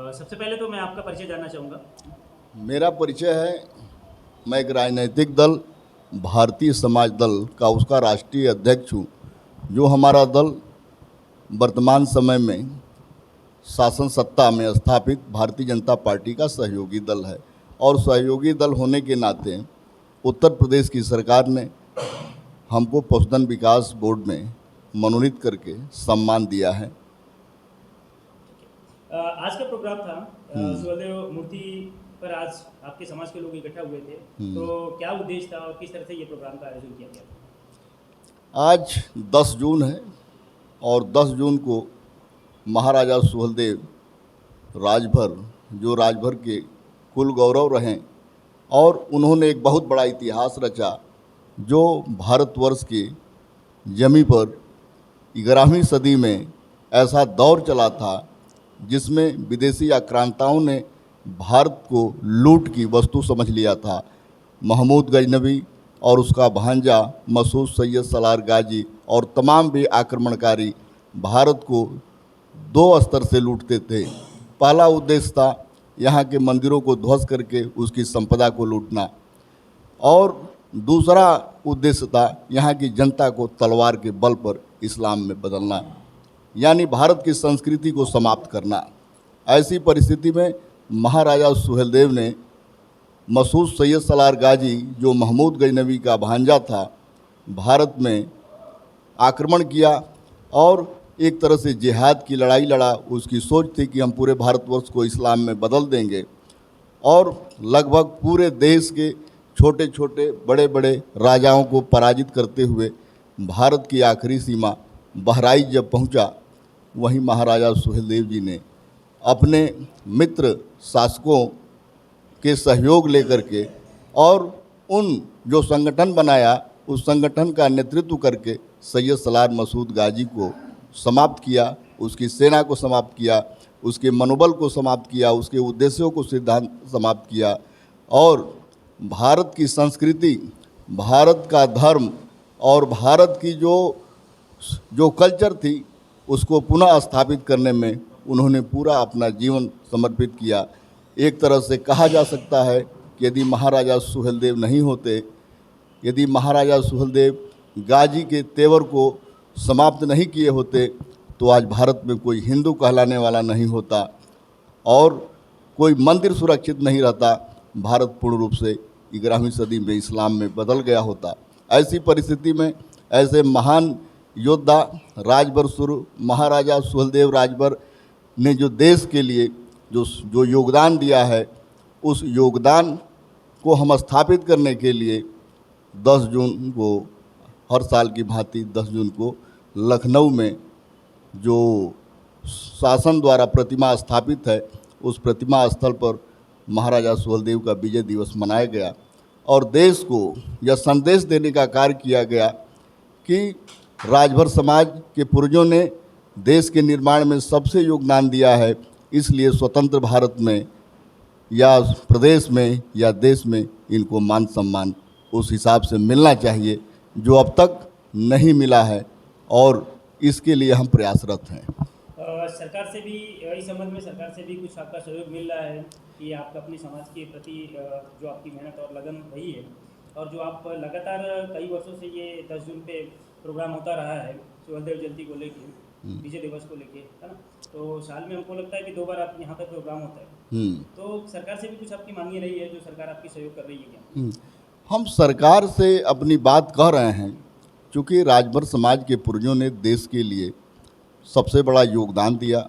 सबसे पहले तो मैं आपका परिचय जानना चाहूँगा। मेरा परिचय है, मैं एक राजनीतिक दल भारतीय समाज दल का उसका राष्ट्रीय अध्यक्ष हूँ। जो हमारा दल वर्तमान समय में शासन सत्ता में स्थापित भारतीय जनता पार्टी का सहयोगी दल है। और सहयोगी दल होने के नाते उत्तर प्रदेश की सरकार ने हमको पशुधन विकास बोर्ड में मनोनीत करके सम्मान दिया है। आज का प्रोग्राम था सुहलदेव मूर्ति पर। आज आपके समाज के लोग इकट्ठा हुए थे, तो क्या उद्देश्य था और किस तरह से ये प्रोग्राम का आयोजन किया गया था? आज 10 जून है और 10 जून को महाराजा सुहेलदेव राजभर, जो राजभर के कुल गौरव रहे और उन्होंने एक बहुत बड़ा इतिहास रचा, जो भारतवर्ष के जमी पर 11वीं सदी में ऐसा दौर चला था जिसमें विदेशी आक्रांताओं ने भारत को लूट की वस्तु समझ लिया था। महमूद गजनवी और उसका भांजा मसूद सैयद सलार गाजी और तमाम भी आक्रमणकारी भारत को 2 स्तर से लूटते थे। पहला उद्देश्य था यहाँ के मंदिरों को ध्वस्त करके उसकी संपदा को लूटना, और दूसरा उद्देश्य था यहाँ की जनता को तलवार के बल पर इस्लाम में बदलना, यानी भारत की संस्कृति को समाप्त करना। ऐसी परिस्थिति में महाराजा सुहेलदेव ने मसूद सैयद सलार गाजी, जो महमूद गजनवी का भांजा था, भारत में आक्रमण किया और एक तरह से जिहाद की लड़ाई लड़ा। उसकी सोच थी कि हम पूरे भारतवर्ष को इस्लाम में बदल देंगे, और लगभग पूरे देश के छोटे छोटे बड़े बड़े राजाओं को पराजित करते हुए भारत की आखिरी सीमा बहराइच जब पहुंचा, वहीं महाराजा सुहेलदेव जी ने अपने मित्र शासकों के सहयोग लेकर के और उन जो संगठन बनाया, उस संगठन का नेतृत्व करके सैयद सलार मसूद गाजी को समाप्त किया, उसकी सेना को समाप्त किया, उसके मनोबल को समाप्त किया, उसके उद्देश्यों को सिद्धांत समाप्त किया, और भारत की संस्कृति, भारत का धर्म और भारत की जो कल्चर थी, उसको पुनः स्थापित करने में उन्होंने पूरा अपना जीवन समर्पित किया। एक तरह से कहा जा सकता है कि यदि महाराजा सुहेलदेव नहीं होते, यदि महाराजा सुहेलदेव गाजी के तेवर को समाप्त नहीं किए होते, तो आज भारत में कोई हिंदू कहलाने वाला नहीं होता और कोई मंदिर सुरक्षित नहीं रहता। भारत पूर्ण रूप से 11वीं सदी में इस्लाम में बदल गया होता। ऐसी परिस्थिति में ऐसे महान योद्धा राजभर सुर महाराजा सुहेलदेव राजभर ने जो देश के लिए जो योगदान दिया है, उस योगदान को हम स्थापित करने के लिए 10 जून को, हर साल की भांति 10 जून को लखनऊ में जो शासन द्वारा प्रतिमा स्थापित है, उस प्रतिमा स्थल पर महाराजा सुहेलदेव का विजय दिवस मनाया गया और देश को यह संदेश देने का कार्य किया गया कि राजभर समाज के पूर्वजों ने देश के निर्माण में सबसे योगदान दिया है, इसलिए स्वतंत्र भारत में या प्रदेश में या देश में इनको मान सम्मान उस हिसाब से मिलना चाहिए जो अब तक नहीं मिला है, और इसके लिए हम प्रयासरत हैं। सरकार से भी इस संबंध में सरकार से भी कुछ आपका सहयोग मिल रहा है कि आपका अपने समाज के प्रति जो आपकी मेहनत और लगन रही है, और जो आप लगातार कई वर्षों से ये 10 जून पे प्रोग्राम होता रहा है सुहेलदेव जयंती को लेके, विजय दिवस को लेके, है ना, तो साल में हमको लगता है कि 2 बार आप यहाँ पे प्रोग्राम होता है, तो सरकार से भी कुछ आपकी मांगे रही है, जो सरकार आपकी सहयोग कर रही है क्या? हम सरकार से अपनी बात कह रहे हैं, क्योंकि राजभर समाज के पूर्वजों ने देश के लिए सबसे बड़ा योगदान दिया।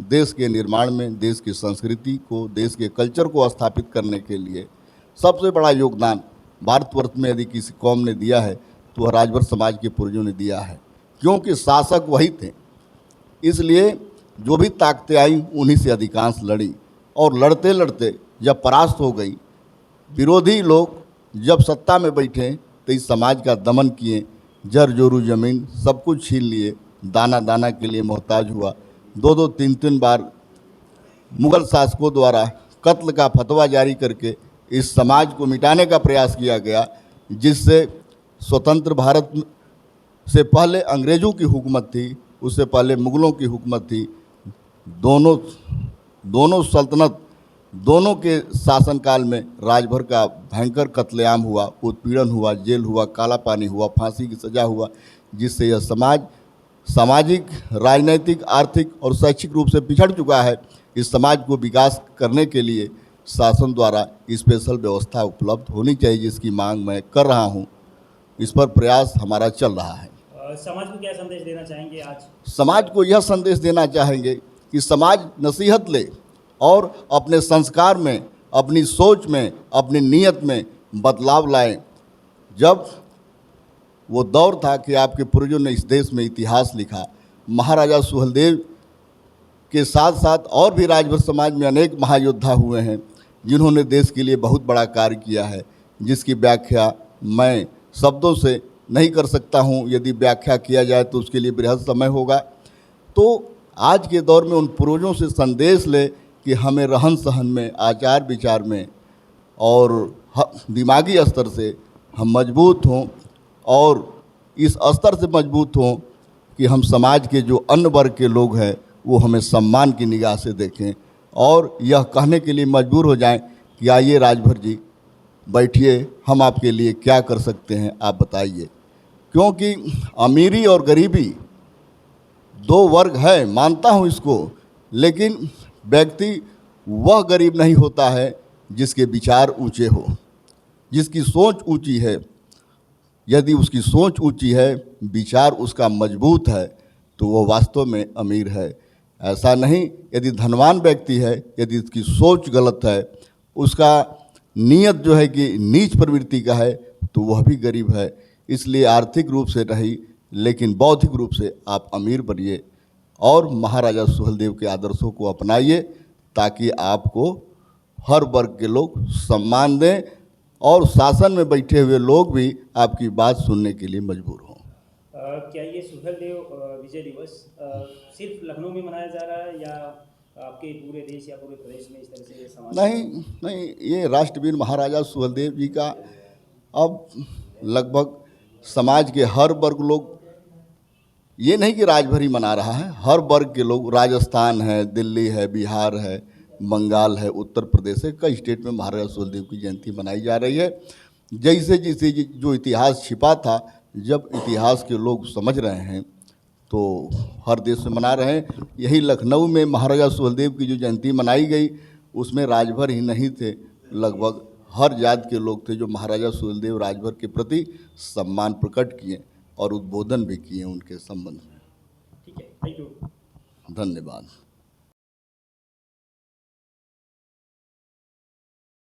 देश के निर्माण में, देश की संस्कृति को, देश के कल्चर को स्थापित करने के लिए सबसे बड़ा योगदान भारतवर्ष में यदि किसी कौम ने दिया है तो वह राजभर समाज के पूर्वजों ने दिया है, क्योंकि शासक वही थे। इसलिए जो भी ताकतें आई उन्हीं से अधिकांश लड़ी, और लड़ते लड़ते जब परास्त हो गई, विरोधी लोग जब सत्ता में बैठे तो इस समाज का दमन किए, जर जोरू ज़मीन सब कुछ छीन लिए, दाना दाना के लिए मोहताज हुआ। 2-2 3-3 बार मुग़ल शासकों द्वारा कत्ल का फतवा जारी करके इस समाज को मिटाने का प्रयास किया गया, जिससे स्वतंत्र भारत से पहले अंग्रेज़ों की हुकूमत थी, उससे पहले मुग़लों की हुकूमत थी। दोनों दोनों सल्तनत, दोनों के शासनकाल में राजभर का भयंकर कत्लेआम हुआ, उत्पीड़न हुआ, जेल हुआ, काला पानी हुआ, फांसी की सज़ा हुआ, जिससे यह समाज सामाजिक, राजनैतिक, आर्थिक और शैक्षिक रूप से पिछड़ चुका है। इस समाज को विकास करने के लिए शासन द्वारा स्पेशल व्यवस्था उपलब्ध होनी चाहिए, जिसकी मांग मैं कर रहा हूं। इस पर प्रयास हमारा चल रहा है। समाज को क्या संदेश देना चाहेंगे आज? समाज को यह संदेश देना चाहेंगे कि समाज नसीहत ले और अपने संस्कार में, अपनी सोच में, अपनी नीयत में बदलाव लाएं। जब वो दौर था कि आपके पूर्वजों ने इस देश में इतिहास लिखा, महाराजा सुहेलदेव के साथ साथ और भी राजभर समाज में अनेक महायोद्धा हुए हैं जिन्होंने देश के लिए बहुत बड़ा कार्य किया है, जिसकी व्याख्या मैं शब्दों से नहीं कर सकता हूं। यदि व्याख्या किया जाए तो उसके लिए बृहद समय होगा। तो आज के दौर में उन पूर्वजों से संदेश ले कि हमें रहन सहन में, आचार विचार में और दिमागी स्तर से हम मजबूत हों, और इस स्तर से मजबूत हों कि हम समाज के जो अन्य वर्ग के लोग हैं वो हमें सम्मान की निगाह से देखें और यह कहने के लिए मजबूर हो जाएं कि आइए राजभर जी बैठिए, हम आपके लिए क्या कर सकते हैं, आप बताइए। क्योंकि अमीरी और गरीबी दो वर्ग है, मानता हूँ इसको, लेकिन व्यक्ति वह गरीब नहीं होता है जिसके विचार ऊंचे हो, जिसकी सोच ऊंची है। यदि उसकी सोच ऊंची है, विचार उसका मजबूत है, तो वो वास्तव में अमीर है। ऐसा नहीं यदि धनवान व्यक्ति है, यदि उसकी सोच गलत है, उसका नीयत जो है कि नीच प्रवृत्ति का है, तो वह भी गरीब है। इसलिए आर्थिक रूप से नहीं, लेकिन बौद्धिक रूप से आप अमीर बनिए और महाराजा सुहेलदेव के आदर्शों को अपनाइए, ताकि आपको हर वर्ग के लोग सम्मान दें और शासन में बैठे हुए लोग भी आपकी बात सुनने के लिए मजबूर हों। क्या ये सुहेलदेव विजय दिवस सिर्फ लखनऊ में मनाया जा रहा है या आपके पूरे देश या पूरे प्रदेश में इस तरह से समाज? नहीं, ये राष्ट्रवीर महाराजा सुहेलदेव जी का अब लगभग समाज के हर वर्ग लोग, ये नहीं कि राजभर ही मना रहा है, हर वर्ग के लोग, राजस्थान है, दिल्ली है, बिहार है, बंगाल है, उत्तर प्रदेश है, कई स्टेट में महाराजा सुहेलदेव की जयंती मनाई जा रही है। जैसे जैसे जो इतिहास छिपा था, जब इतिहास के लोग समझ रहे हैं तो हर देश में मना रहे हैं। यही लखनऊ में महाराजा सुहेलदेव की जो जयंती मनाई गई, उसमें राजभर ही नहीं थे, लगभग हर जात के लोग थे जो महाराजा सुहेलदेव राजभर के प्रति सम्मान प्रकट किए और उद्बोधन भी किए उनके संबंध में। ठीक है, थैंक यू। धन्यवाद।